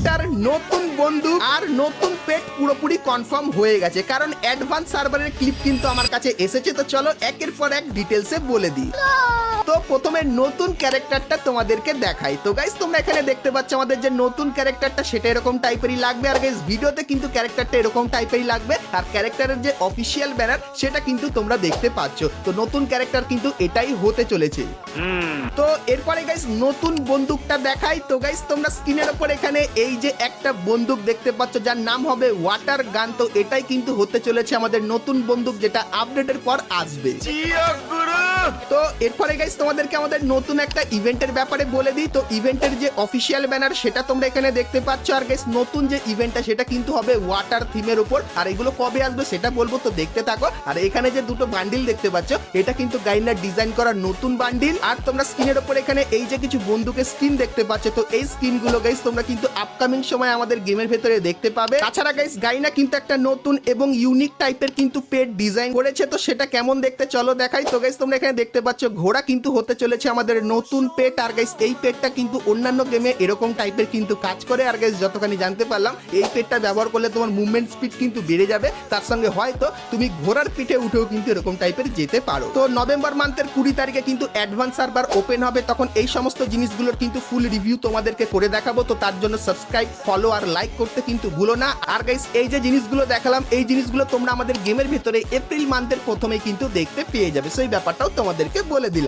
Character, নতুন বন্ধু আর নতুন পেট পুরোপুরি কনফার্ম হয়ে গেছে, কারণ অ্যাডভান্স সার্ভারের ক্লিপ কিন্তু আমার কাছে এসেছে। তো চলো একের পর এক ডিটেলসে বলে দিই। তো প্রথমে নতুন ক্যারেক্টারটা তোমাদেরকে দেখাই। তো গাইস তোমরা এখানে দেখতে পাচ্ছ আমাদের যে নতুন ক্যারেক্টারটা সেটা এরকম টাইপেরই লাগবে, আর গাইস ভিডিওতে কিন্তু ক্যারেক্টারটা এরকম টাইপেরই লাগবে, আর ক্যারেক্টারের যে অফিসিয়াল ব্যানার সেটা কিন্তু তোমরা দেখতে পাচ্ছ। তো নতুন ক্যারেক্টার কিন্তু এটাই হতে চলেছে। তো এরপরে গাইস নতুন বন্দুকটা দেখাই। তো গাইস তোমরা স্ক্রিনের উপর এখানে এই যে একটা বন্দুক দেখতে পাচ্ছ যার নাম হবে ওয়াটার গান। তো এটাই কিন্তু হতে চলেছে আমাদের নতুন বন্দুক, যেটা আপডেটের পর আসবে। তো এরপরে গাইস তোমাদেরকে আমাদের নতুন একটা ইভেন্টের ব্যাপারে বলে দিই। তো ইভেন্টের যে অফিসিয়াল ব্যানার সেটা তোমরা এখানে দেখতে পাচ্ছ, আর গাইস নতুন যে ইভেন্টটা সেটা কিন্তু হবে ওয়াটার থিমের উপর, আর এগুলো কবে আসবে সেটা বলবো, তো দেখতে থাকো। আর এখানে যে দুটো বান্ডিল দেখতে পাচ্ছ এটা কিন্তু গাইনার ডিজাইন করা নতুন বান্ডিল, আর তোমরা স্ক্রিনের উপর এখানে এই যে কিছু বন্দুকের স্কিন দেখতে পাচ্ছ। তো এই স্কিন গুলো গাইস তোমরা কিন্তু আপকামিং সময় আমাদের গেমের ভেতরে দেখতে পাবে। তাছাড়া গাইস গাইনা কিন্তু একটা নতুন এবং ইউনিক টাইপের কিন্তু পেট ডিজাইন করেছে, তো সেটা কেমন দেখতে চলো দেখাই। তো গাইস তোমরা এখানে দেখতে পাচ্ছ ঘোড়া কিন্তু হতে চলেছে আমাদের নতুন পেট, আর গাইস এই পেটটা কিন্তু অন্যান্য গেমে এরকম টাইপের কিন্তু কাজ করে। আর গাইস যতখানি জানতে পারলাম এই পেটটা ব্যবহার করলে তোমার মুভমেন্ট স্পিড কিন্তু বেড়ে যাবে, তার সঙ্গে হয়তো তুমি ঘোড়ার পিঠে উঠেও কিন্তু এরকম টাইপের যেতে পারো। তো নভেম্বর মান্থের 20 তারিখে কিন্তু অ্যাডভান্স সার্ভার ওপেন হবে, তখন এই সমস্ত জিনিসগুলোর কিন্তু ফুল রিভিউ তোমাদেরকে করে দেখাবো। তো তার জন্য সাবস্ক্রাইব, ফলো আর লাইক করতে কিন্তু ভুলো না। আর গাইস এই যে জিনিসগুলো দেখালাম এই জিনিসগুলো তোমরা আমাদের গেমের ভিতরে এপ্রিল মান্থের প্রথমেই কিন্তু দেখতে পেয়ে যাবে, সেই ব্যাপারটাও তোমাদেরকে বলে দিলাম।